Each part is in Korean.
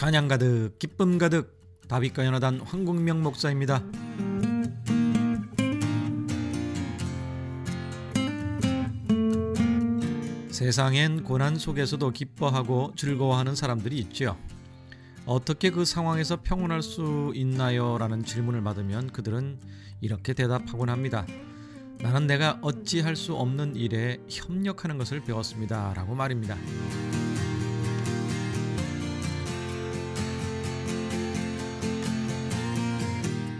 찬양 가득 기쁨 가득 다윗과 연하단 황국명 목사입니다. 세상엔 고난 속에서도 기뻐하고 즐거워하는 사람들이 있죠. 어떻게 그 상황에서 평온할 수 있나요? 라는 질문을 받으면 그들은 이렇게 대답하곤 합니다. 나는 내가 어찌할 수 없는 일에 협력하는 것을 배웠습니다. 라고 말입니다.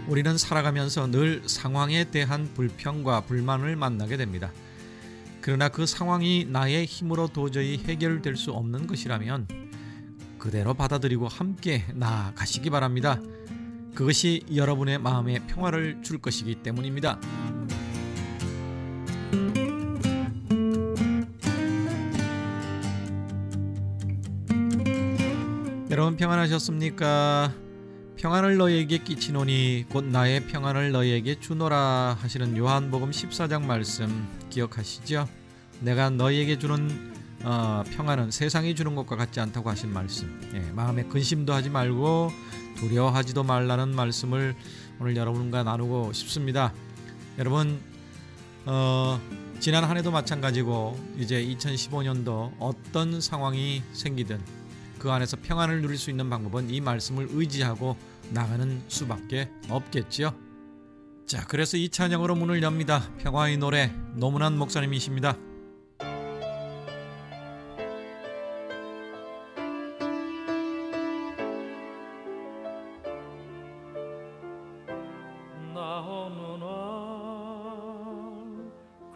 우리는 살아가면서 늘 상황에 대한 불평과 불만을 만나게 됩니다. 그러나 그 상황이 나의 힘으로 도저히 해결될 수 없는 것이라면 그대로 받아들이고 함께 나아가시기 바랍니다. 그것이 여러분의 마음에 평화를 줄 것이기 때문입니다. 여러분 평안하셨습니까? 평안을 너희에게 끼치노니 곧 나의 평안을 너희에게 주노라 하시는 요한복음 14장 말씀 기억하시죠? 내가 너희에게 주는 평안은 세상이 주는 것과 같지 않다고 하신 말씀, 마음에 근심도 하지 말고 두려워하지도 말라는 말씀을 오늘 여러분과 나누고 싶습니다. 여러분 지난 한 해도 마찬가지고 이제 2015년도 어떤 상황이 생기든 그 안에서 평안을 누릴 수 있는 방법은 이 말씀을 의지하고 나가는 수밖에 없겠지요. 자, 그래서 이 찬양으로 문을 엽니다. 평화의 노래 노문환 목사님이십니다. 나 어느 날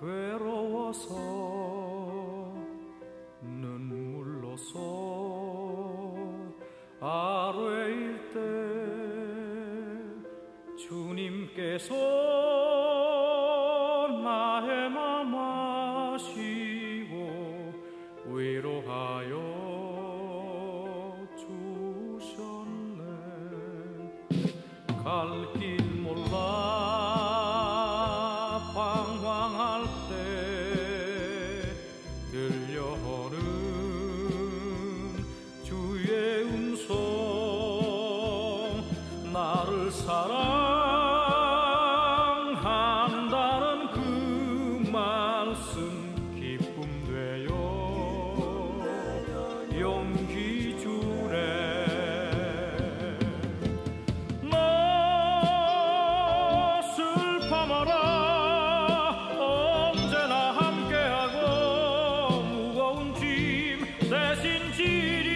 괴로워서 눈물로써 아뢰일 때 주님께서 나의 맘 아시고 위로하여 주셨네. 갈 길 몰라 방황할 때 들려오는 주의 음성, 나를 사랑한다는 그 말씀 기쁨 되어 용기 주네. 너 슬퍼 마라, 언제나 함께하고 무거운 짐 대신 지리.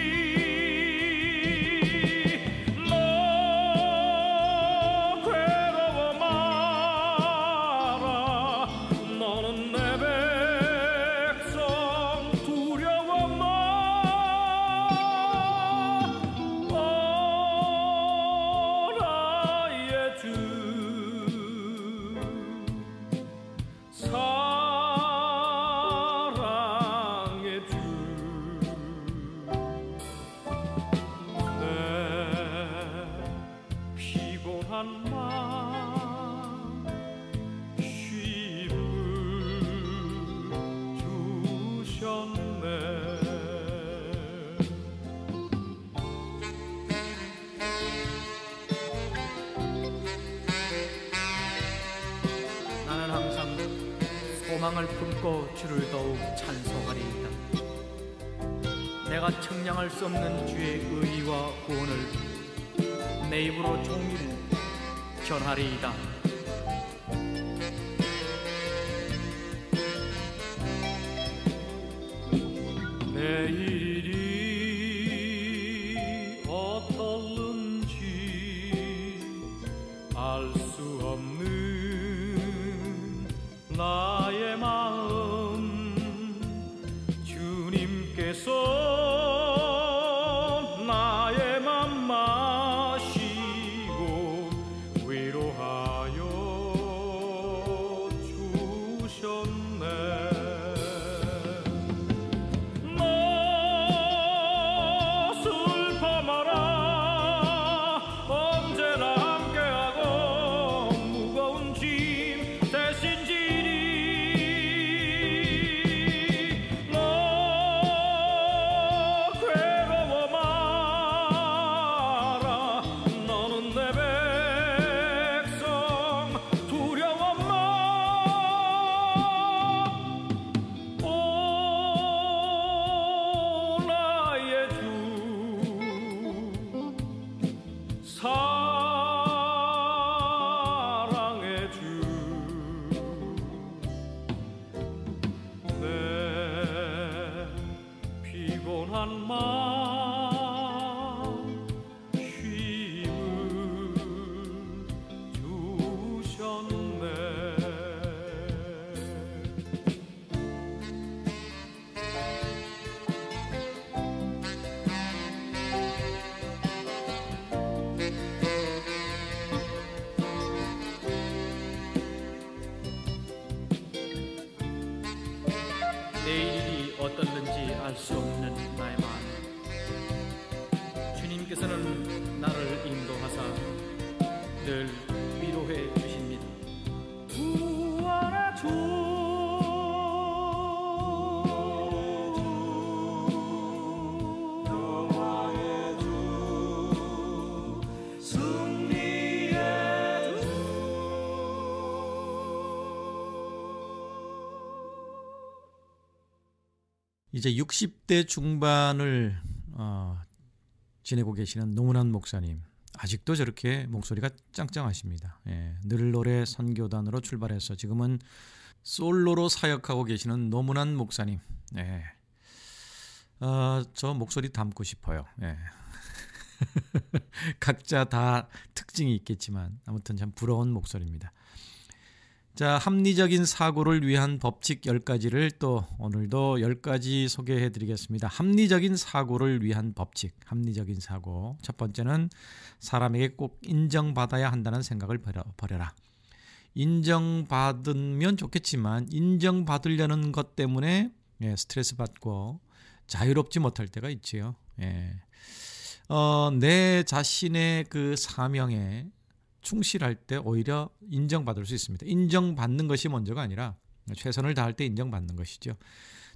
소망을 품고 주를 더욱 찬송하리이다. 내가 측량할 수 없는 주의 의와 구원을 내 입으로 종일 전하리이다. 내일이 어떨는지 알 수 없는 나의 마음, 주님께서 나의 맘 마시고 위로하여 주셨네. 너 늘 위로해 주십니다. 구원의 주 이제 60대 중반을 지내고 계시는 노문환 목사님, 아직도 저렇게 목소리가 짱짱하십니다. 예, 늘 노래 선교단으로 출발해서 지금은 솔로로 사역하고 계시는 노문환 목사님. 예, 저 목소리 담고 싶어요. 예. 각자 다 특징이 있겠지만 아무튼 참 부러운 목소리입니다. 자, 합리적인 사고를 위한 법칙 10가지를 또 오늘도 10가지 소개해 드리겠습니다. 합리적인 사고를 위한 법칙, 합리적인 사고. 첫 번째는 사람에게 꼭 인정받아야 한다는 생각을 버려라. 인정받으면 좋겠지만 인정받으려는 것 때문에 스트레스 받고 자유롭지 못할 때가 있지요. 내 자신의 그 사명에 충실할 때 오히려 인정받을 수 있습니다. 인정받는 것이 먼저가 아니라 최선을 다할 때 인정받는 것이죠.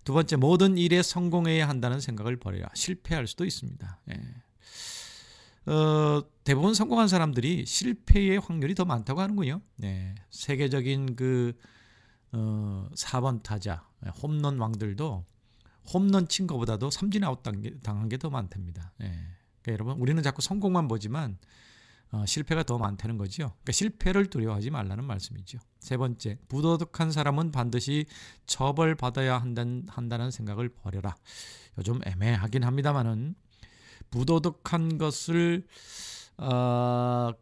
두 번째, 모든 일에 성공해야 한다는 생각을 버려라. 실패할 수도 있습니다. 대부분 성공한 사람들이 실패의 확률이 더 많다고 하는군요. 세계적인 그 4번 타자 홈런 왕들도 홈런 친 것보다도 삼진 아웃 당한 게 더 많답니다. 그러니까 여러분, 우리는 자꾸 성공만 보지만 실패가 더 많다는 거죠. 그러니까 실패를 두려워하지 말라는 말씀이죠. 세 번째, 부도덕한 사람은 반드시 처벌받아야 한다는 생각을 버려라. 요즘 애매하긴 합니다만은 부도덕한 것을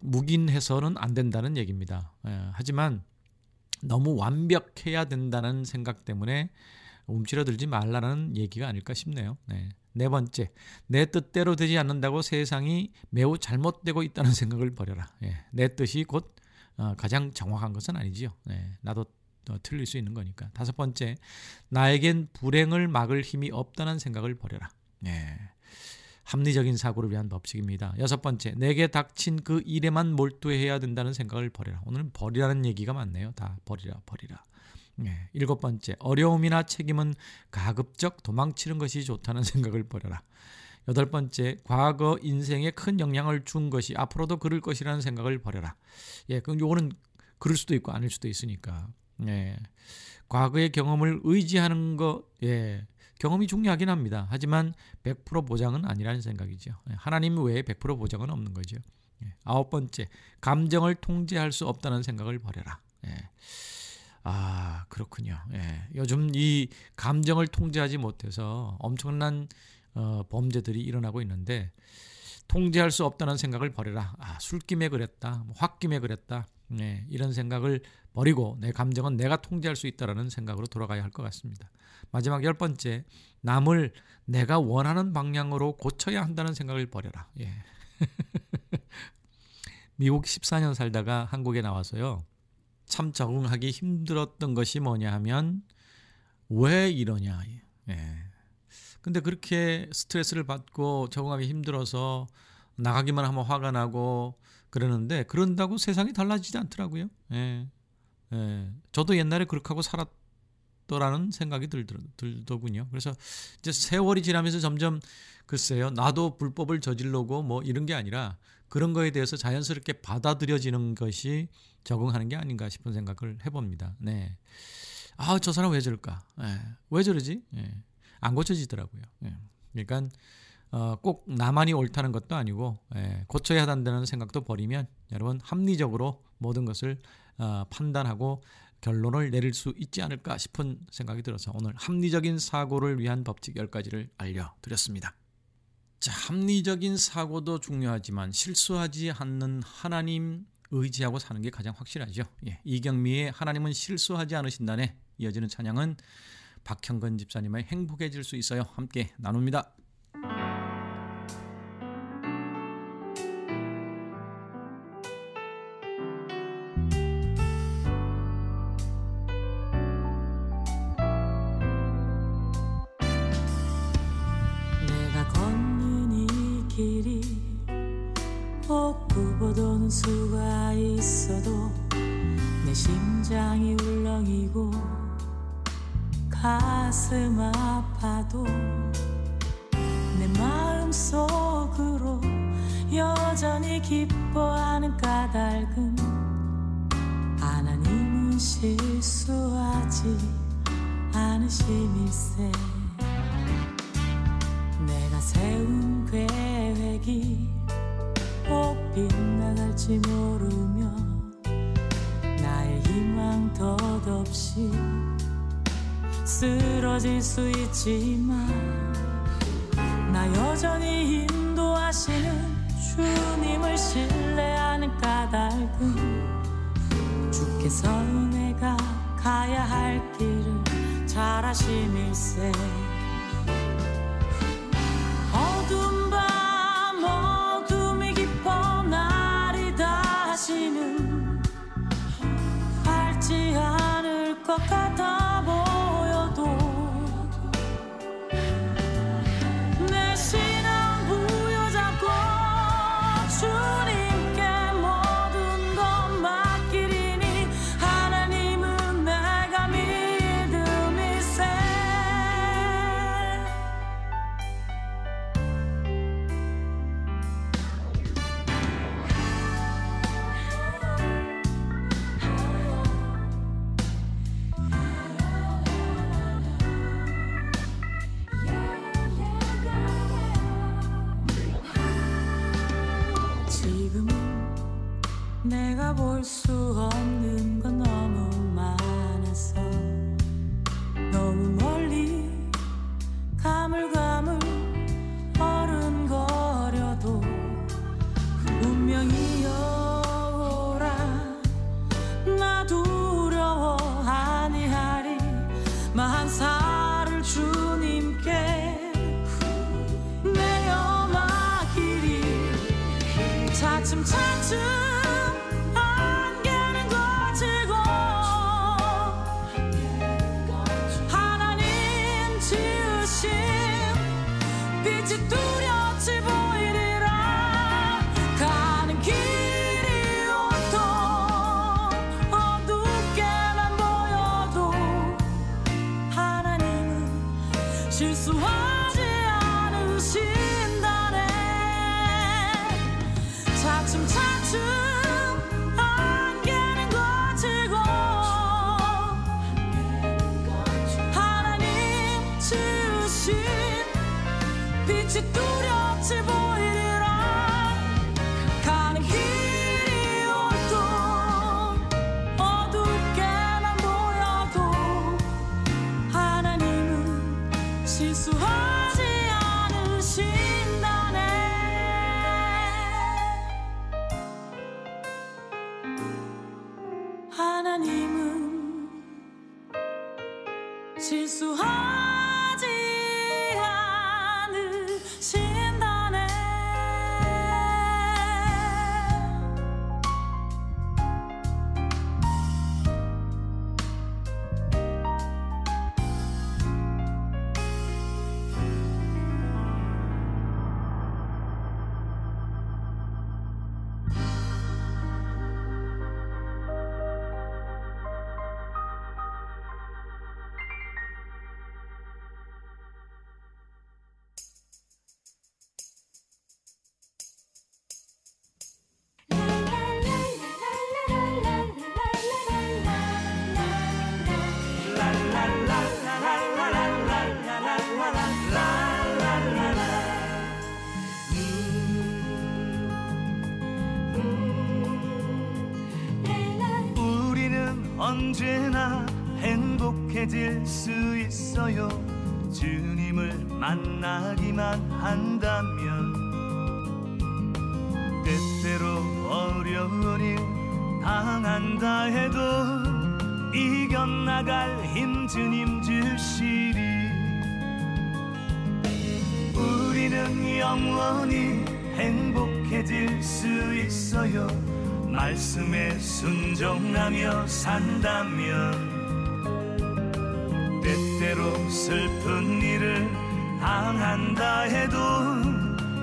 묵인해서는 안 된다는 얘기입니다. 하지만 너무 완벽해야 된다는 생각 때문에 움츠러들지 말라는 얘기가 아닐까 싶네요. 네 번째, 내 뜻대로 되지 않는다고 세상이 매우 잘못되고 있다는 생각을 버려라. 내 뜻이 곧 가장 정확한 것은 아니지요. 나도 틀릴 수 있는 거니까. 다섯 번째, 나에겐 불행을 막을 힘이 없다는 생각을 버려라. 합리적인 사고를 위한 법칙입니다. 여섯 번째, 내게 닥친 그 일에만 몰두해야 된다는 생각을 버려라. 오늘은 버리라는 얘기가 많네요. 다 버리라. 일곱 번째, 어려움이나 책임은 가급적 도망치는 것이 좋다는 생각을 버려라. 여덟 번째, 과거 인생에 큰 영향을 준 것이 앞으로도 그럴 것이라는 생각을 버려라. 그럼 요거는 그럴 수도 있고 아닐 수도 있으니까. 과거의 경험을 의지하는 거, 경험이 중요하긴 합니다. 하지만 100% 보장은 아니라는 생각이죠. 하나님 외에 100% 보장은 없는 거죠. 아홉 번째, 감정을 통제할 수 없다는 생각을 버려라. 그렇군요. 요즘 이 감정을 통제하지 못해서 엄청난 범죄들이 일어나고 있는데, 통제할 수 없다는 생각을 버려라. 술김에 그랬다, 홧김에 그랬다, 이런 생각을 버리고 내 감정은 내가 통제할 수 있다라는 생각으로 돌아가야 할 것 같습니다. 마지막 열 번째, 남을 내가 원하는 방향으로 고쳐야 한다는 생각을 버려라. 미국 14년 살다가 한국에 나와서요, 참 적응하기 힘들었던 것이 뭐냐 하면, 왜 이러냐. 근데 그렇게 스트레스를 받고 적응하기 힘들어서 나가기만 하면 화가 나고 그러는데, 그런다고 세상이 달라지지 않더라고요. 저도 옛날에 그렇게 하고 살았더라는 생각이 들더군요. 그래서 이제 세월이 지나면서 점점, 글쎄요, 나도 불법을 저질러고 뭐 이런 게 아니라 그런 거에 대해서 자연스럽게 받아들여지는 것이 적응하는 게 아닌가 싶은 생각을 해봅니다. 저 사람 왜 저럴까? 왜 저러지? 안 고쳐지더라고요. 그러니까 꼭 나만이 옳다는 것도 아니고 고쳐야 한다는 생각도 버리면 여러분 합리적으로 모든 것을 판단하고 결론을 내릴 수 있지 않을까 싶은 생각이 들어서 오늘 합리적인 사고를 위한 법칙 10가지를 알려드렸습니다. 자, 합리적인 사고도 중요하지만 실수하지 않는 하나님 의지하고 사는 게 가장 확실하죠. 이경미의 하나님은 실수하지 않으신다네 이어지는 찬양은 박형근 집사님의 행복해질 수 있어요 함께 나눕니다. 내가 걷는 이 길이 없고 후보 도는 수가 있어도 내 심장이 울렁이고 가슴 아파도 내 마음속으로 여전히 기뻐하는 까닭은 하나님은 실수하지 않으심일세. 내가 세운 계획이 꼭 빗나갈지 모르며 나의 희망 덧없이 쓰러질 수 있지만 나 여전히 인도하시는 주님을 신뢰하는 까닭은 주께서 내가 가야 할 길을 잘 아심일세. 어두운 밤 어둠이 깊어 날이 다시는 밝지 않을 것 같아 보여도 내 신앙 부여잡고 주님께 모든 것 맡기리니 하나님은 내가 믿음일세. 지금은 내가 볼 수 없는 건 너무 많아서 너무 멀리 가물가물 어른거려도 운명이여 오라 나 두려워 아니하리. 마한 살을 주님께 내어 맡기리. 차츰차츰 안개는 거치고 하나님 지으신 빛이 뚜렷이 보이리라. 가는 길이 온통 어둡게만 보여도 하나님은 실수하지 않으신다네. 차츰차츰 안개는 거치고 하나님 지으신 빛이 뚜렷이 보이리라. 가는 길이 온통 어둡게만 보여도 하나님은 실수하지 않으신다네. 하나님은 실수하지 않으신다네. 우리는 언제나 행복해질 수 있어요. 주님을 만나기만 한다면. 때때로 어려운 일 당한다 해도 이겨나갈 힘 주님 주시리. 우리는 영원히 행복해질 수 있어요. 말씀에 순종하며 산다면. 때때로 슬픈 일을 당한다 해도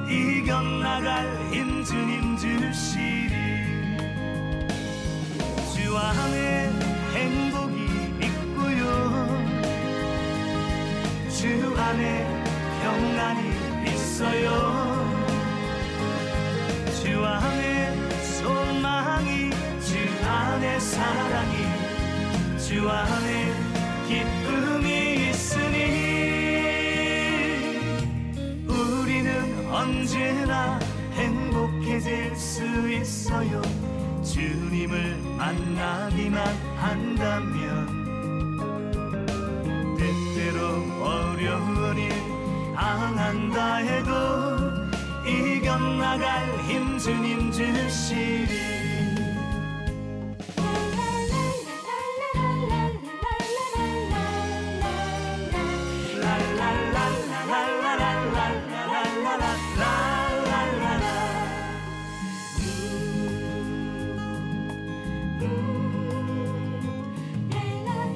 이겨나갈 힘 주님 주시리. 주 안에 행복이 있고요, 주 안에 평안이 있어요. 주 안에 소망이, 주 안에 사랑이, 주 안에 기쁨이 있으니 우리는 언제나 행복해질 수 있어요. 주님을 만나기만 한다면. 때때로 어려운 일 당한다 해도 이겨나갈 힘 주님 주시리.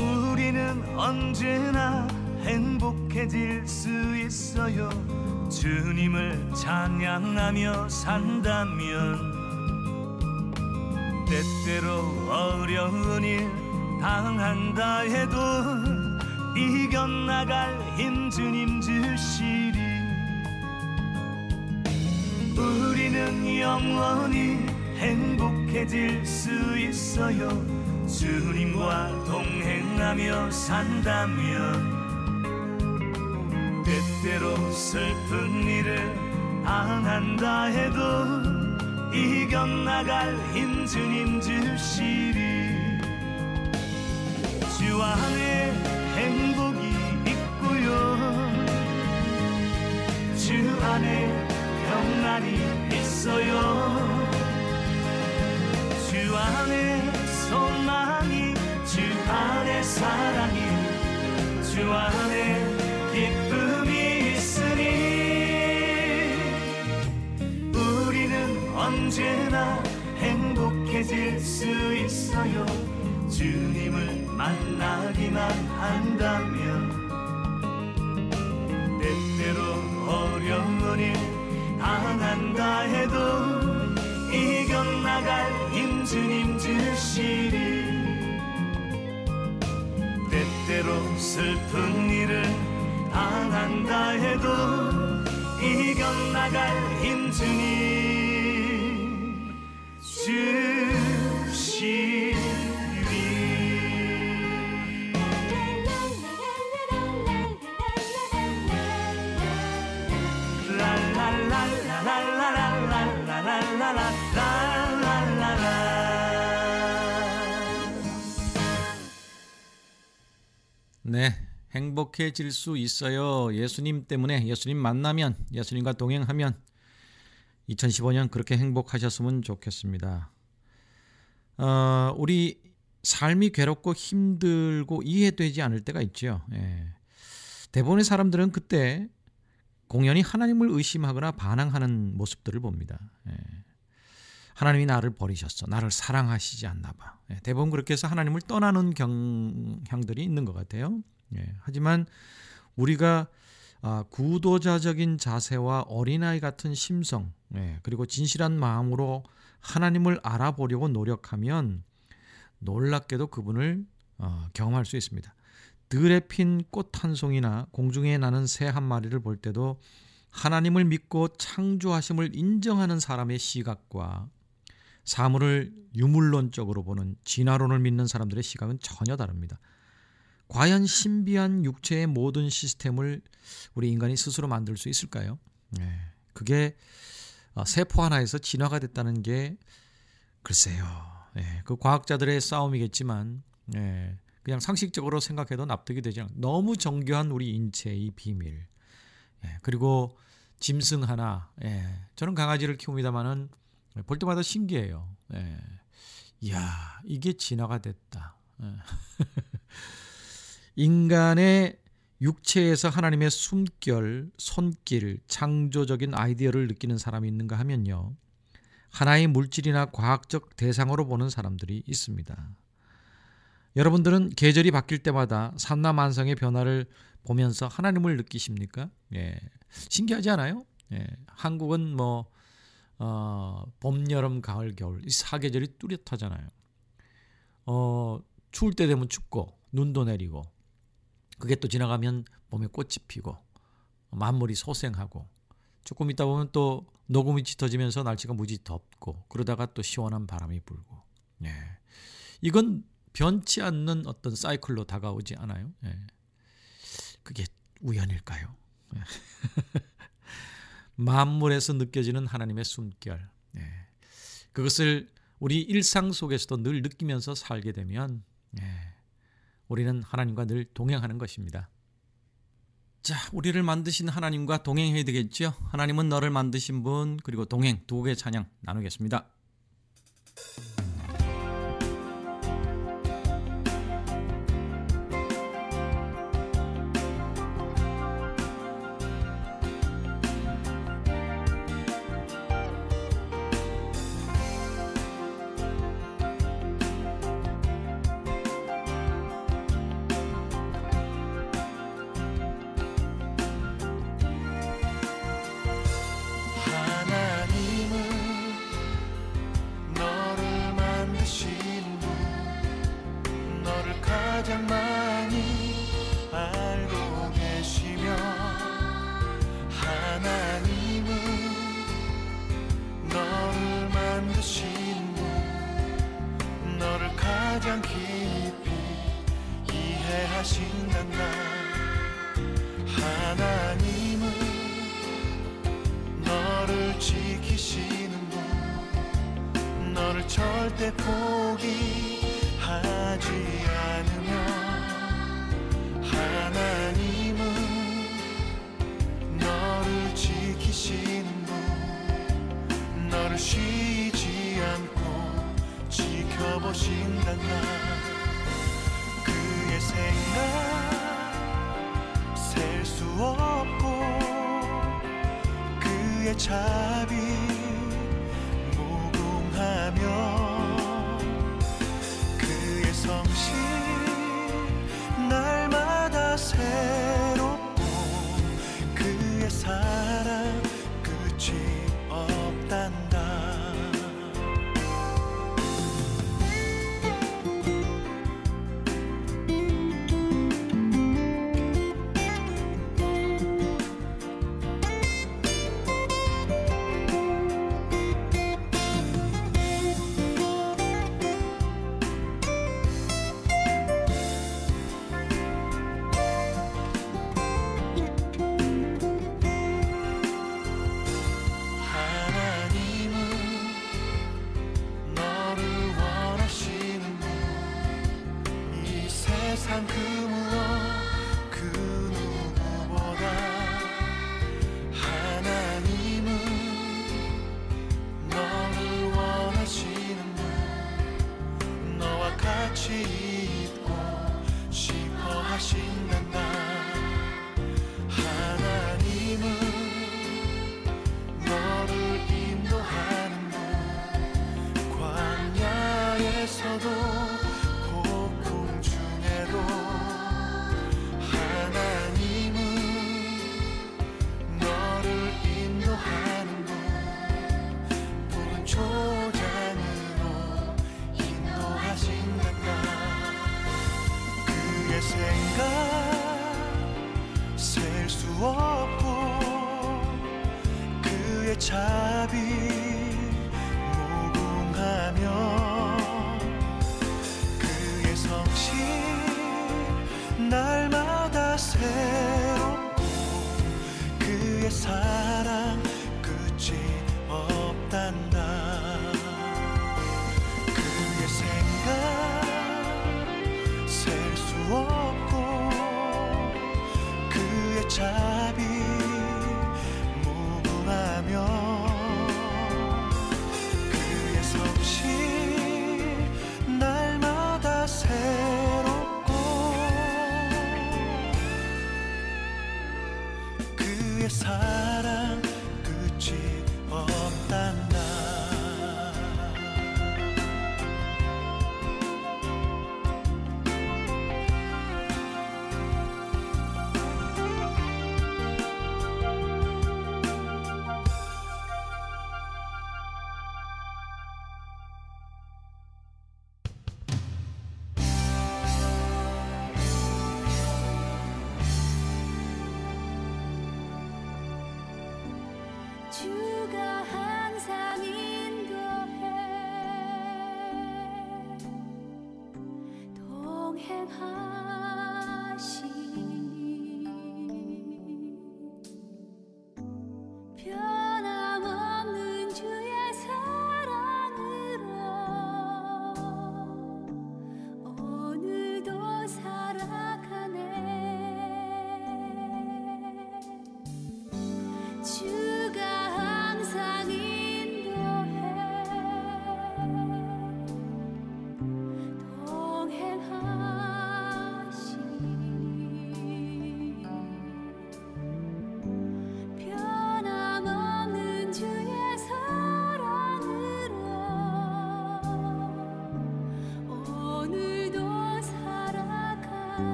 우리는 언제나 행복해질 수 있어요. 주님을 찬양하며 산다면. 때때로 어려운 일 당한다 해도 이겨나갈 힘 주님 주시리. 우리는 영원히 행복해질 수 있어요. 주님과 동행하며 산다면. 때때로 슬픈 일을 당한다 해도 이겨나갈 힘 주님 주시리. 주 안에 행복이 있고요, 주 안에 평안이 있어요. 주 안에 소망이, 주 안에 사랑이, 주 안에 기쁨이 있으니 우리는 언제나 행복해질 수 있어요. 주님을 만나기만 한다면. 때때로 어려운 일 당한다 해도 이겨나갈 힘 주님 주시리. 때때로 슬픈 일을 당한다 해도 이겨나갈 힘 주님 주시리. 네, 행복해질 수 있어요. 예수님 때문에, 예수님 만나면, 예수님과 동행하면 2015년 그렇게 행복하셨으면 좋겠습니다. 우리 삶이 괴롭고 힘들고 이해되지 않을 때가 있죠. 대부분의 사람들은 그때 공연히 하나님을 의심하거나 반항하는 모습들을 봅니다. 하나님이 나를 버리셨어, 나를 사랑하시지 않나 봐. 대부분 그렇게 해서 하나님을 떠나는 경향들이 있는 것 같아요. 하지만 우리가 구도자적인 자세와 어린아이 같은 심성, 그리고 진실한 마음으로 하나님을 알아보려고 노력하면 놀랍게도 그분을 경험할 수 있습니다. 들에 핀 꽃 한 송이나 공중에 나는 새 한 마리를 볼 때도 하나님을 믿고 창조하심을 인정하는 사람의 시각과 사물을 유물론적으로 보는 진화론을 믿는 사람들의 시각은 전혀 다릅니다. 과연 신비한 육체의 모든 시스템을 우리 인간이 스스로 만들 수 있을까요? 그게 세포 하나에서 진화가 됐다는 게 글쎄요. 그 과학자들의 싸움이겠지만 그냥 상식적으로 생각해도 납득이 되지 않아요. 너무 정교한 우리 인체의 비밀. 그리고 짐승 하나. 저는 강아지를 키웁니다마는 볼 때마다 신기해요. 이야, 이게 진화가 됐다. 인간의 육체에서 하나님의 숨결, 손길, 창조적인 아이디어를 느끼는 사람이 있는가 하면요, 하나의 물질이나 과학적 대상으로 보는 사람들이 있습니다. 여러분들은 계절이 바뀔 때마다 산나만상의 변화를 보면서 하나님을 느끼십니까? 신기하지 않아요? 예, 한국은 뭐 봄, 여름, 가을, 겨울 이 사계절이 뚜렷하잖아요. 추울 때 되면 춥고 눈도 내리고 그게 또 지나가면 봄에 꽃이 피고 만물이 소생하고 조금 있다 보면 또 녹음이 짙어지면서 날씨가 무지 덥고 그러다가 또 시원한 바람이 불고 예. 이건 변치 않는 어떤 사이클로 다가오지 않아요? 예. 그게 우연일까요? 예. 만물에서 느껴지는 하나님의 숨결 예. 그것을 우리 일상 속에서도 늘 느끼면서 살게 되면 예. 우리는 하나님과 늘 동행하는 것입니다. 자, 우리를 만드신 하나님과 동행해야 되겠죠. 하나님은 너를 만드신 분 그리고 동행 두 곡의 찬양 나누겠습니다. 가장 많이 알고 계시며 하나님은 너를 만드신 분 너를 가장 깊이 이해하신단다. 하나님은 너를 지키시는 분 너를 절대 포기하지 않으며 하나님은 너를 지키시는 분 너를 쉬지 않고 지켜보신단다. 그의 생각 셀 수 없고 그의 자비 무궁하며 그의 성실 날마다 새롭고 그의 사랑 끝이 없단다. 세상 그 무엇 그 누구보다 하나님은 너를 원하시는 분 너와 같이 있고 싶어 하신단다. 하나님은 너를 인도하는 분 광야에서도 하나님은 너를 인도하는 분 푸른 초장으로 인도하신단다. 그의 생각 셀 수 없고 그의 자비 무궁하며 그의 성실 날마다 새롭고 그의 사랑 끝이 없단다. 그의 생각 셀 수 없고 그의 자비 무궁하며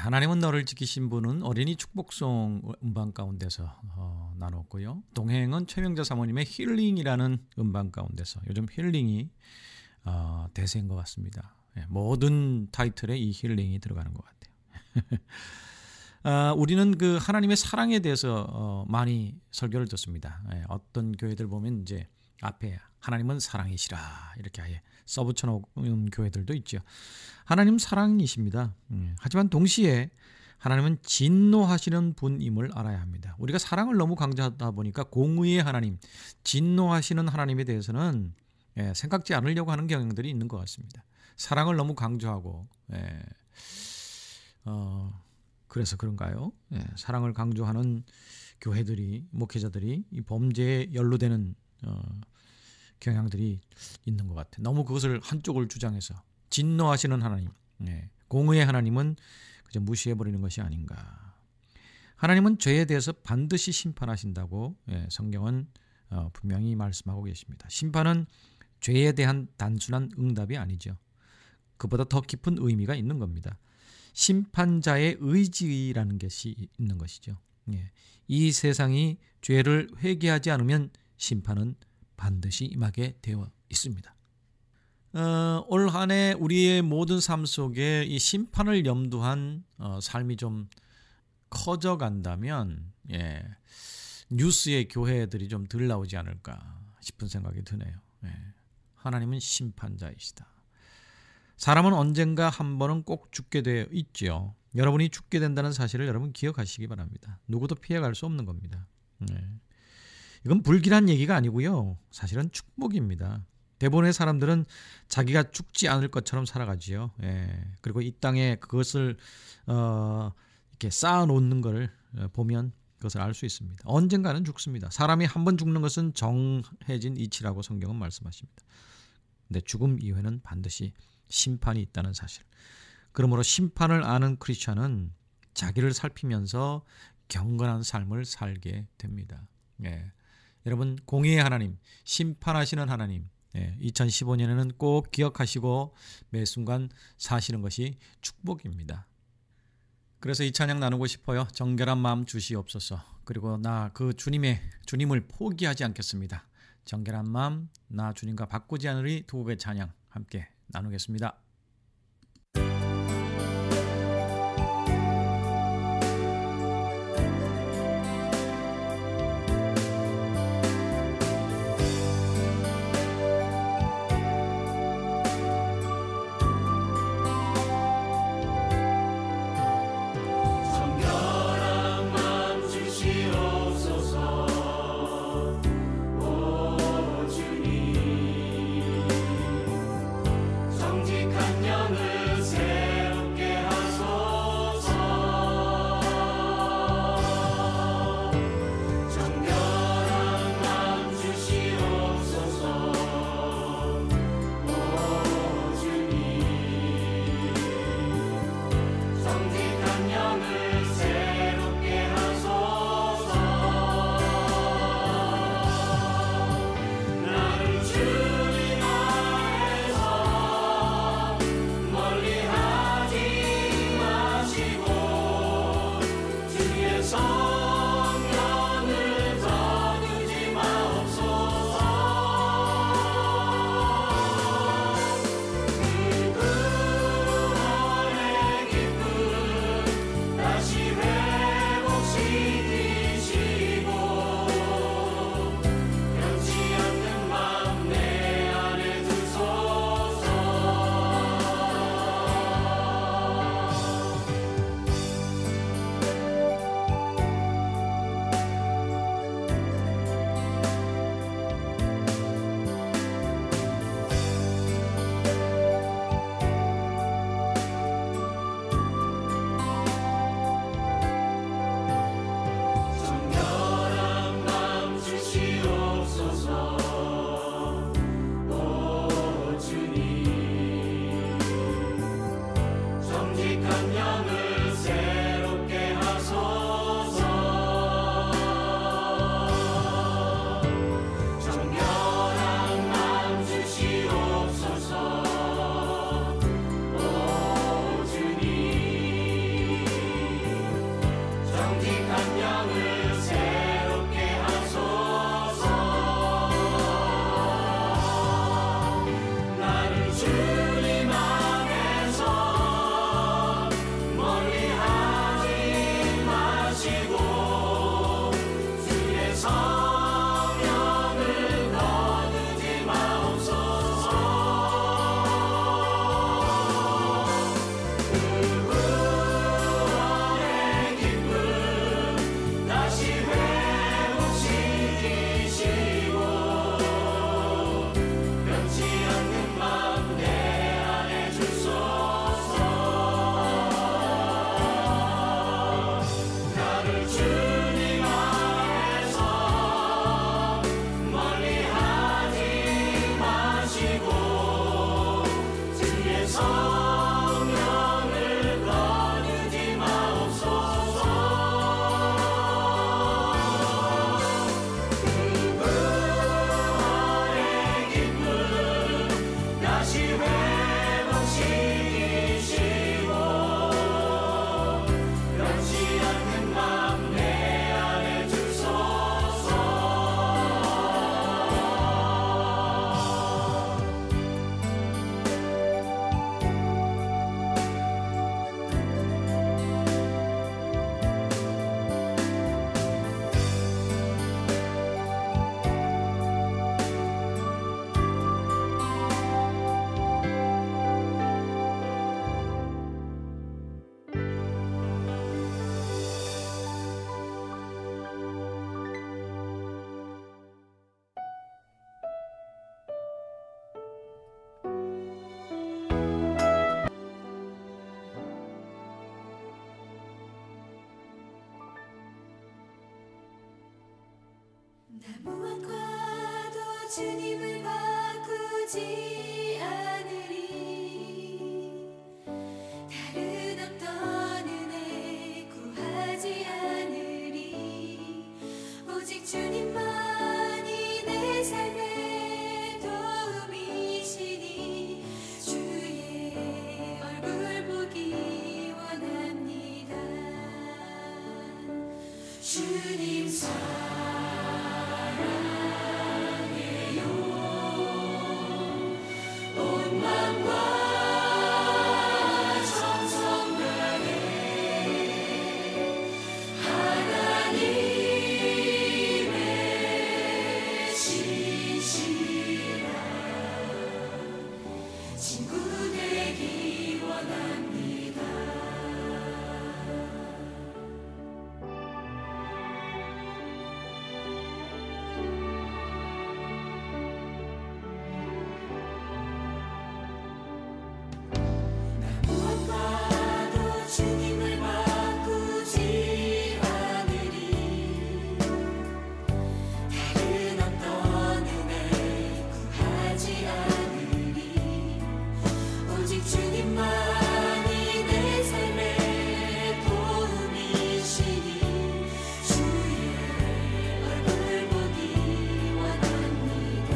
하나님은 너를 지키신 분은 어린이 축복송 음반 가운데서 나눴고요. 동행은 최명자 사모님의 힐링이라는 음반 가운데서 요즘 힐링이 대세인 것 같습니다. 모든 타이틀에 이 힐링이 들어가는 것 같아요. 우리는 그 하나님의 사랑에 대해서 많이 설교를 듣습니다. 어떤 교회들 보면 이제 앞에 하나님은 사랑이시라 이렇게 아예 써붙여 놓은 교회들도 있죠. 하나님 사랑이십니다. 하지만 동시에 하나님은 진노하시는 분임을 알아야 합니다. 우리가 사랑을 너무 강조하다 보니까 공의의 하나님, 진노하시는 하나님에 대해서는 생각지 않으려고 하는 경향들이 있는 것 같습니다. 사랑을 너무 강조하고 그래서 그런가요? 사랑을 강조하는 교회들이 목회자들이 이 범죄에 연루되는 경향들이 있는 것 같아요. 너무 그것을 한쪽을 주장해서 진노하시는 하나님, 공의의 하나님은 그저 무시해버리는 것이 아닌가. 하나님은 죄에 대해서 반드시 심판하신다고 성경은 분명히 말씀하고 계십니다. 심판은 죄에 대한 단순한 응답이 아니죠. 그보다 더 깊은 의미가 있는 겁니다. 심판자의 의지라는 것이 있는 것이죠. 이 세상이 죄를 회개하지 않으면 심판은 반드시 임하게 되어 있습니다. 올 한 해 우리의 모든 삶 속에 이 심판을 염두한 삶이 좀 커져간다면 뉴스의 교회들이 좀 덜 나오지 않을까 싶은 생각이 드네요. 하나님은 심판자이시다. 사람은 언젠가 한 번은 꼭 죽게 되어 있죠. 여러분이 죽게 된다는 사실을 여러분 기억하시기 바랍니다. 누구도 피해갈 수 없는 겁니다. 이건 불길한 얘기가 아니고요. 사실은 축복입니다. 대부분의 사람들은 자기가 죽지 않을 것처럼 살아가지요. 그리고 이 땅에 그것을 이렇게 쌓아놓는 걸 보면 그것을 알 수 있습니다. 언젠가는 죽습니다. 사람이 한 번 죽는 것은 정해진 이치라고 성경은 말씀하십니다. 근데 죽음 이후에는 반드시 심판이 있다는 사실. 그러므로 심판을 아는 크리스천은 자기를 살피면서 경건한 삶을 살게 됩니다. 여러분, 공의의 하나님, 심판하시는 하나님, 2015년에는 꼭 기억하시고 매 순간 사시는 것이 축복입니다. 그래서 이 찬양 나누고 싶어요. 정결한 마음 주시옵소서. 그리고 나 그 주님을 포기하지 않겠습니다. 정결한 마음, 나 주님과 바꾸지 않으리 두 곡의 찬양 함께 나누겠습니다. 정직한 무엇과도 주님을 바꾸지 않으리. 다른 어떤 은혜 구하지 않으리. 오직 주님만이 내 삶의 도움이시니 주의 얼굴 보기 원합니다. 주님 주님을 바꾸지 않으리. 다른 어떤 은혜 구하지 않으리. 오직 주님만이 내 삶의 도움이시니 주의 얼굴 보기 원합니다.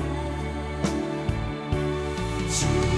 주님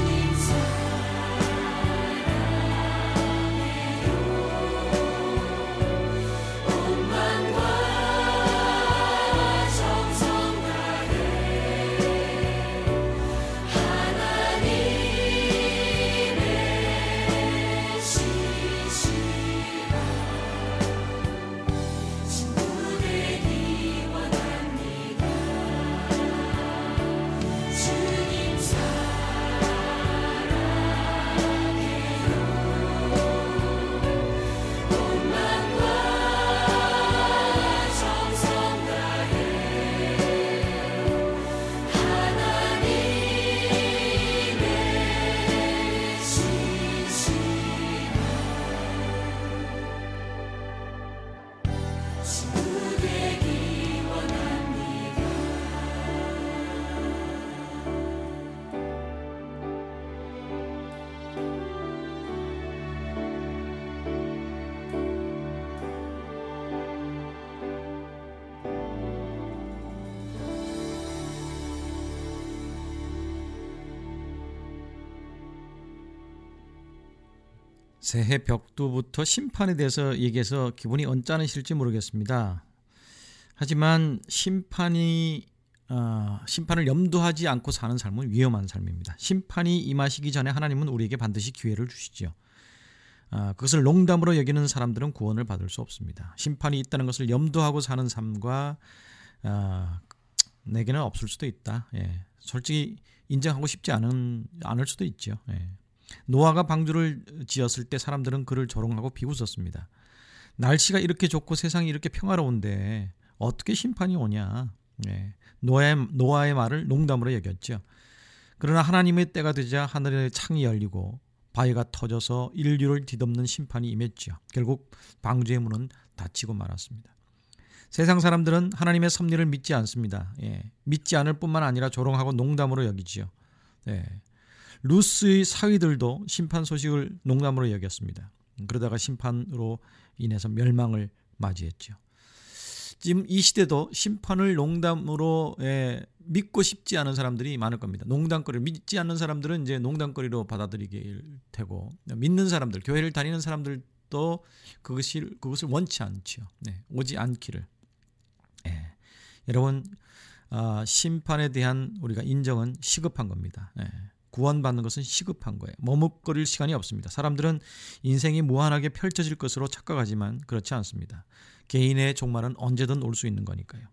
새해 벽두부터 심판에 대해서 얘기해서 기분이 언짢으실지 모르겠습니다. 하지만 심판을 염두하지 않고 사는 삶은 위험한 삶입니다. 심판이 임하시기 전에 하나님은 우리에게 반드시 기회를 주시죠. 그것을 농담으로 여기는 사람들은 구원을 받을 수 없습니다. 심판이 있다는 것을 염두하고 사는 삶과 내게는 없을 수도 있다. 솔직히 인정하고 싶지 않을 수도 있죠. 노아가 방주를 지었을 때 사람들은 그를 조롱하고 비웃었습니다. 날씨가 이렇게 좋고 세상이 이렇게 평화로운데 어떻게 심판이 오냐. 노아의 말을 농담으로 여겼죠. 그러나 하나님의 때가 되자 하늘의 창이 열리고 바위가 터져서 인류를 뒤덮는 심판이 임했죠. 결국 방주의 문은 닫히고 말았습니다. 세상 사람들은 하나님의 섭리를 믿지 않습니다. 믿지 않을 뿐만 아니라 조롱하고 농담으로 여기지요. 루스의 사위들도 심판 소식을 농담으로 여겼습니다. 그러다가 심판으로 인해서 멸망을 맞이했죠. 지금 이 시대도 심판을 농담으로 믿고 싶지 않은 사람들이 많을 겁니다. 농담거리 믿지 않는 사람들은 이제 농담거리로 받아들이게 되고, 믿는 사람들, 교회를 다니는 사람들도 그것을 원치 않죠. 오지 않기를. 여러분, 심판에 대한 우리가 인정은 시급한 겁니다. 구원받는 것은 시급한 거예요. 머뭇거릴 시간이 없습니다. 사람들은 인생이 무한하게 펼쳐질 것으로 착각하지만 그렇지 않습니다. 개인의 종말은 언제든 올 수 있는 거니까요.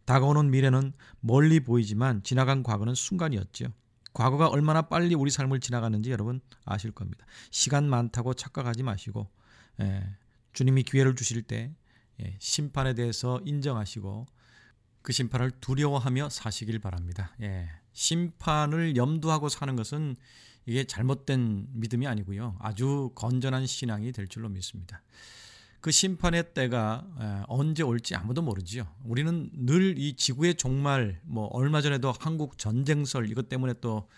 다가오는 미래는 멀리 보이지만 지나간 과거는 순간이었죠. 과거가 얼마나 빨리 우리 삶을 지나가는지 여러분 아실 겁니다. 시간 많다고 착각하지 마시고 주님이 기회를 주실 때 심판에 대해서 인정하시고 그 심판을 두려워하며 사시길 바랍니다. 심판을 염두하고 사는 것은 이게 잘못된 믿음이 아니고요. 아주 건전한 신앙이 될 줄로 믿습니다. 그 심판의 때가 언제 올지 아무도 모르지요. 우리는 늘 이 지구의 종말, 뭐 얼마 전에도 한국 전쟁설 이것 때문에 또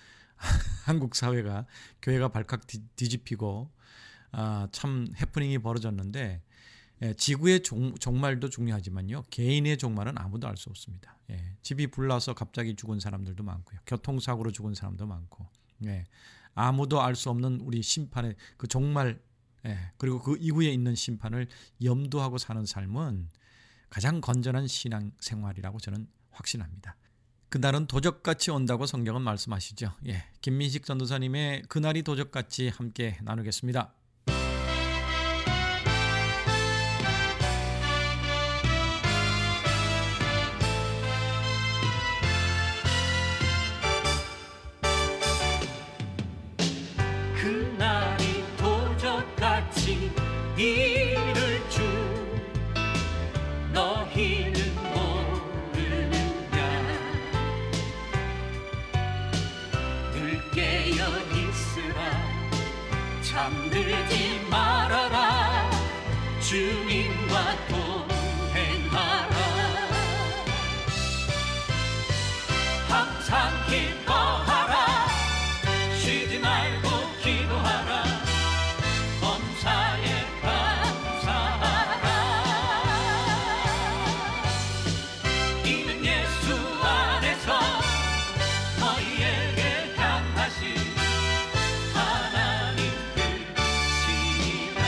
한국 사회가 교회가 발칵 뒤집히고 참 해프닝이 벌어졌는데, 지구의 종말도 중요하지만요, 개인의 종말은 아무도 알 수 없습니다. 집이 불나서 갑자기 죽은 사람들도 많고요, 교통사고로 죽은 사람도 많고, 아무도 알 수 없는 우리 심판의 그 종말, 그리고 그 이후에 있는 심판을 염두하고 사는 삶은 가장 건전한 신앙 생활이라고 저는 확신합니다. 그날은 도적같이 온다고 성경은 말씀하시죠. 김민식 전도사님의 그날이 도적같이 함께 나누겠습니다. 그날이 도적같이 이를 줄 너희는 모르느냐. 늘 깨어 있으라, 잠들지 말아라, 주님과 동행하라. 항상 기뻐하라, 쉬지 말고 기도하라, 범사에 감사하라. 이는 예수 안에서 너희에게 향하신 하나님 뜻이니라.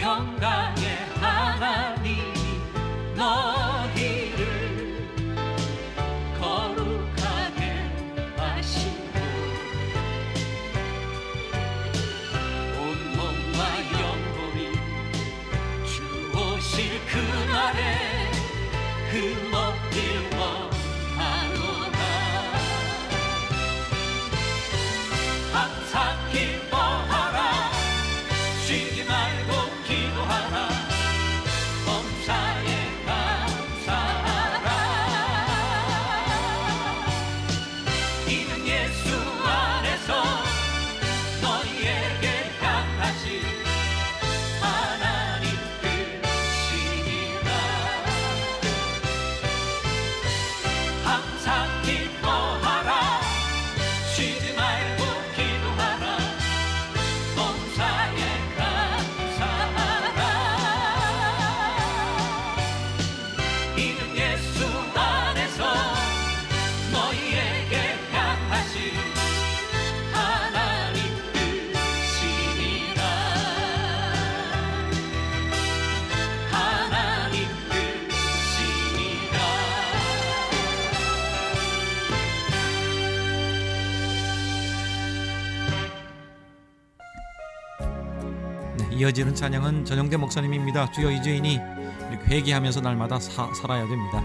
평강의 하나님이 너희를 거룩하게 하시고 온몸과 영혼이 주 오실 그날에 흠없길 원하노라. 항상 기뻐하라, 쉬지 말고 기도하라, 범사에 감사하라. 이는 예수 안에서 너희에게 향하신 하나님 뜻이니라. 항상 기뻐하라, 쉬지 말고 기도하라, 범사에 감사하라. 이는 예수 안에서 너희에게 향하신 하나님 뜻이니라. 하나님 뜻이니라. 이어지는 찬양은 전영대 목사님입니다. 주여 이제이니 이렇게 회개하면서 날마다 살아야 됩니다.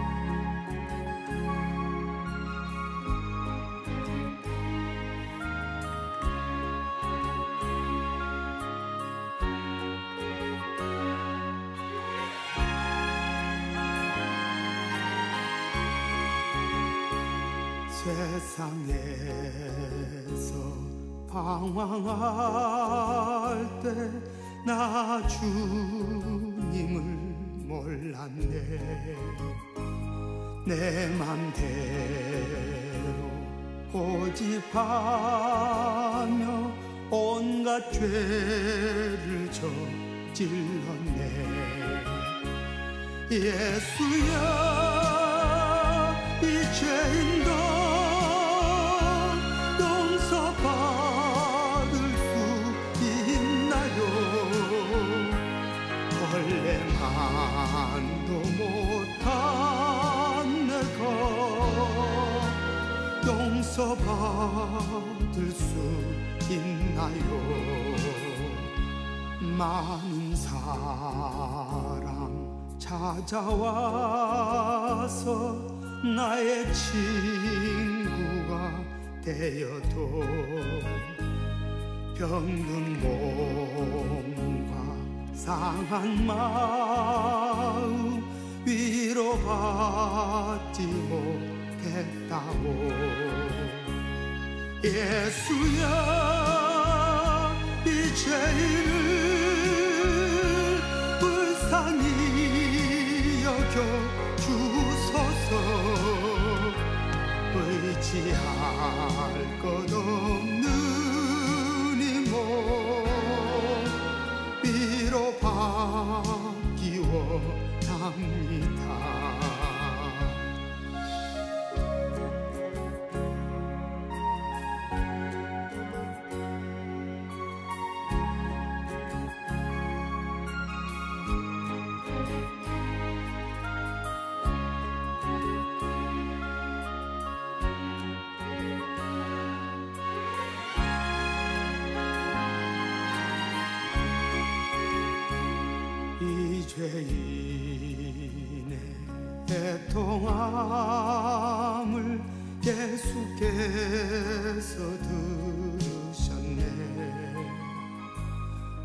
세상에서 방황할 때 나 주님을 몰랐네. 내 맘대로 고집하며 온갖 죄를 저질렀네. 예수여, 이 죄인도 용서받을 수 있나요? 벌레만도 못한 내가 용서받을 수 있나요? 많은 사람 찾아와서 나의 친구가 되어도 병든 몸과 상한 마음 위로받지 못했다고. 예수야 이 죄인을 불쌍히 여겨 주소서. 의지할 것 없는 이 몸 위로받기 원합니다. 이 죄인의 애통함을 예수께서 들으셨네.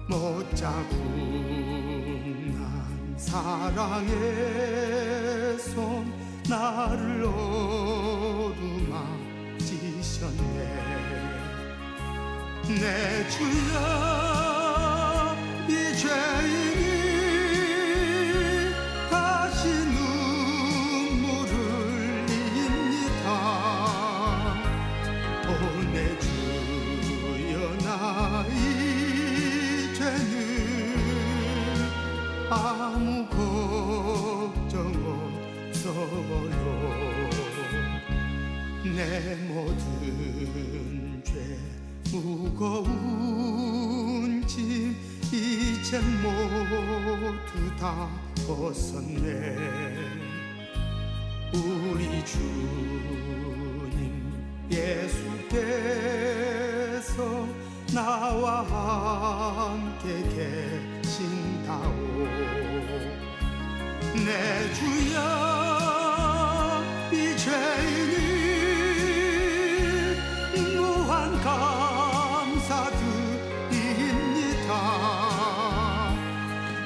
못자국난 사랑의 손 나를 어루만지셨네. 내 주여 이 죄인이 다시 눈물을 흘립니다. 오 내 주여 나 이 죄는 아무 걱정 없어요. 내 모든 죄 무거운 짐 이제 모두 다 벗었네. 우리 주님 예수께서 나와 함께 계신다오. 내 주여 이 죄인이 무한 감사드립니다.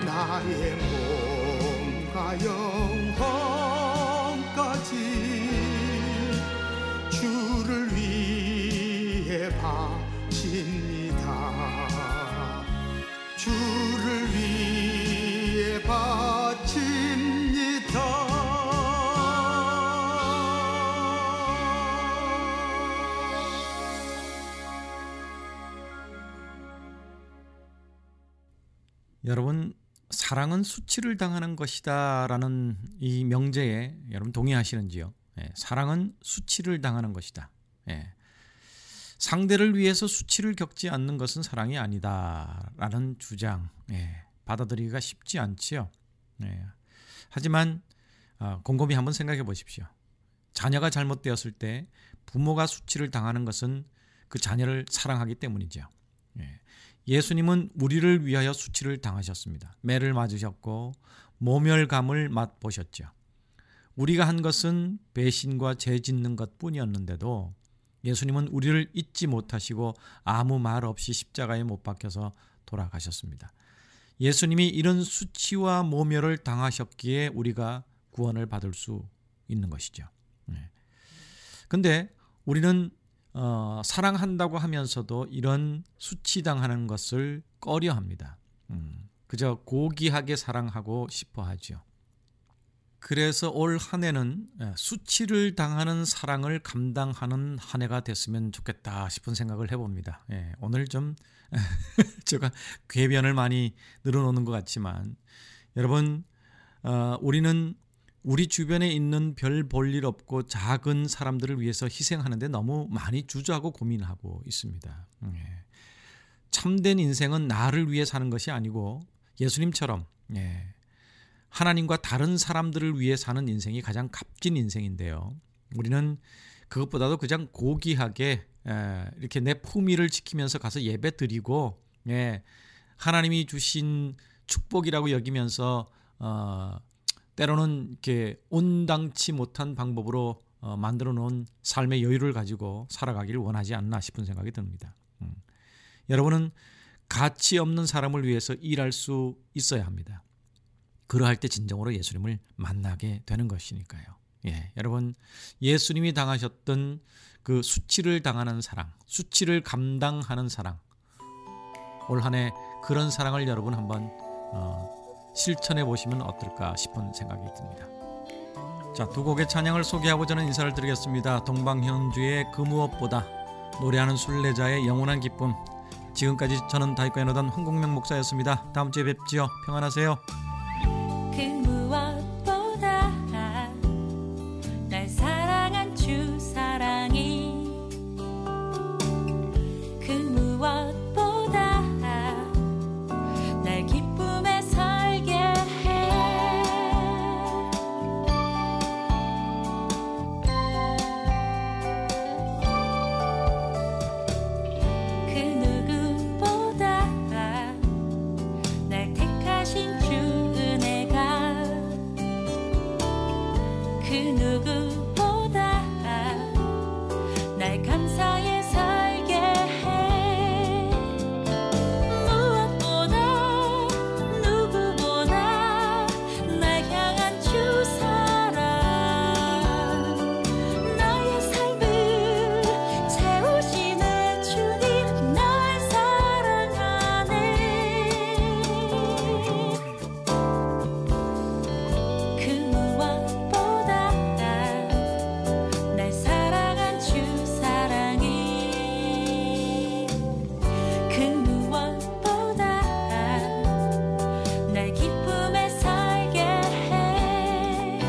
나의 몸과 영혼까지 주를 위해 바칩니다. 주를 위해 바칩니다. 여러분, 사랑은 수치를 당하는 것이다 라는 이 명제에 여러분 동의하시는지요? 사랑은 수치를 당하는 것이다. 상대를 위해서 수치를 겪지 않는 것은 사랑이 아니다 라는 주장, 받아들이기가 쉽지 않지요. 하지만 곰곰이 한번 생각해 보십시오. 자녀가 잘못되었을 때 부모가 수치를 당하는 것은 그 자녀를 사랑하기 때문이죠. 예수님은 우리를 위하여 수치를 당하셨습니다. 매를 맞으셨고 모멸감을 맛보셨죠. 우리가 한 것은 배신과 죄 짓는 것뿐이었는데도 예수님은 우리를 잊지 못하시고 아무 말 없이 십자가에 못 박혀서 돌아가셨습니다. 예수님이 이런 수치와 모멸을 당하셨기에 우리가 구원을 받을 수 있는 것이죠. 그런데 우리는 사랑한다고 하면서도 이런 수치당하는 것을 꺼려합니다. 그저 고귀하게 사랑하고 싶어 하죠. 그래서 올 한 해는 수치를 당하는 사랑을 감당하는 한 해가 됐으면 좋겠다 싶은 생각을 해봅니다. 오늘 좀 제가 궤변을 많이 늘어놓는 것 같지만 여러분, 우리는 우리 주변에 있는 별 볼 일 없고 작은 사람들을 위해서 희생하는데 너무 많이 주저하고 고민하고 있습니다. 참된 인생은 나를 위해 사는 것이 아니고 예수님처럼 하나님과 다른 사람들을 위해 사는 인생이 가장 값진 인생인데요. 우리는 그것보다도 그냥 고귀하게 이렇게 내 품위를 지키면서 가서 예배 드리고 하나님이 주신 축복이라고 여기면서 때로는 이렇게 온당치 못한 방법으로 만들어 놓은 삶의 여유를 가지고 살아가기를 원하지 않나 싶은 생각이 듭니다. 여러분은 가치 없는 사람을 위해서 일할 수 있어야 합니다. 그러할 때 진정으로 예수님을 만나게 되는 것이니까요. 예, 여러분 예수님이 당하셨던 그 수치를 당하는 사랑, 수치를 감당하는 사랑, 올 한 해 그런 사랑을 여러분 한번 실천해 보시면 어떨까 싶은 생각이 듭니다. 자, 두 곡의 찬양을 소개하고 저는 인사를 드리겠습니다. 동방현주의 그 무엇보다, 노래하는 순례자의 영원한 기쁨. 지금까지 저는 다윗과 연호단 황국명 목사였습니다. 다음 주에 뵙지요. 평안하세요. 그 무엇보다 날 사랑한 주 사랑이 그 무엇보다 날 기쁨에 살게 해 그 누구보다 날 택하신 주 은혜가 그 누구보다 날 감사해 살게 해 무엇보다 누구보다 날 향한 주 사랑 나의 삶을 채우시는 주님 날 사랑하네 그 무엇보다 날 사랑한 주 사랑이 그 무엇보다 날 기쁨에 살게 해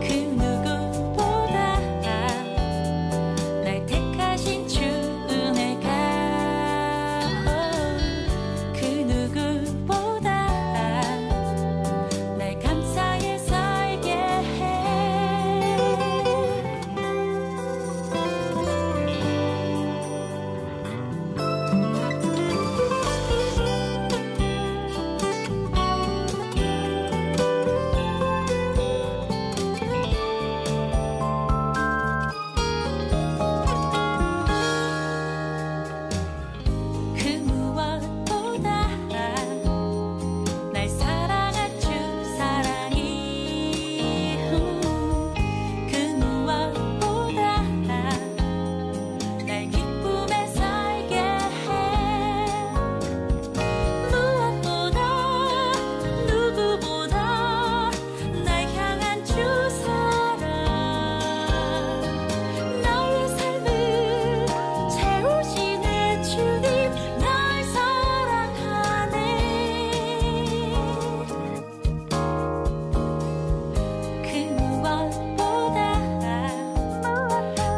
그 누구보다 날 택하신 주 은혜가 그 누구보다 날 감사해 살게 해 그 무엇보다 날 사랑한 주 사랑이 그 무엇보다 날 기쁨에 살게 해 무엇보다 누구보다 날 향한 주 사랑 나의 삶을 채우시는 주님 날 사랑하네 그 무엇보다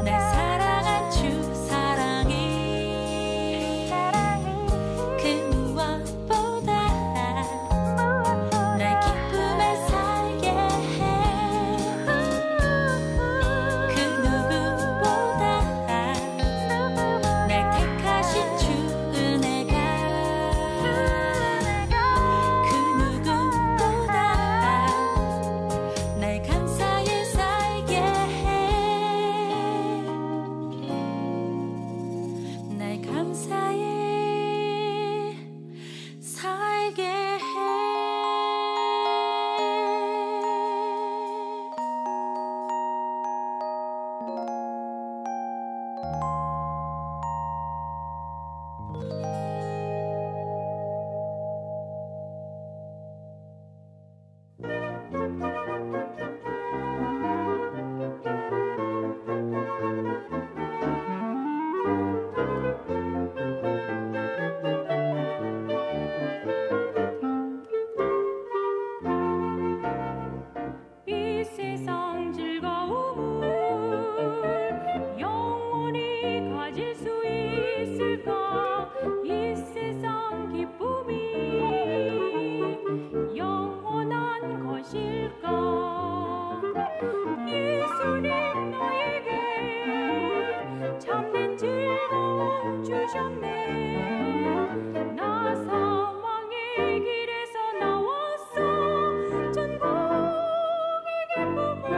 날 사랑한 주 사랑이 그 무엇보다 날 기쁨에 살게 해 그 누구보다 날 택하신 주 은혜가 그 누구보다 날 감사해 살게 해날 감사해 살게 해 이 세상 즐거움을 영원히 가질 수 있을까 이 세상 기쁨이 영원한 것일까 예수님 너에게 참된 즐거움 주셨네 나 사망의 길에서 나왔어 천국의 기쁨을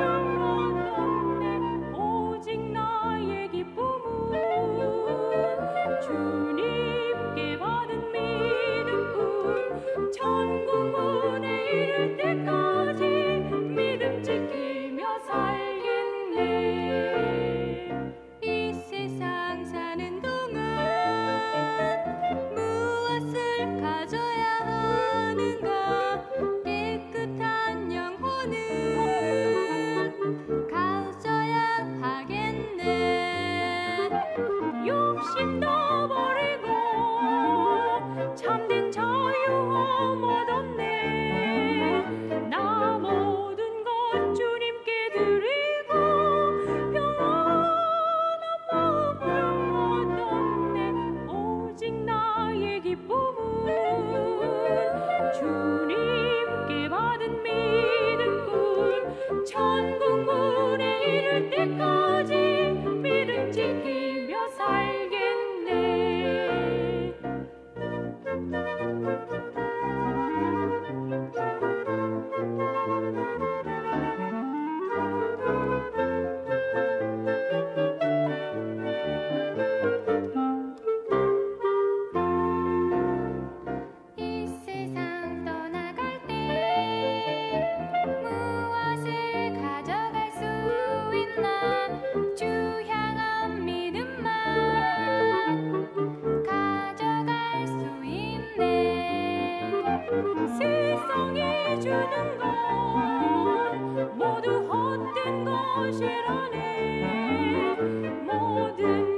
것이라네 모든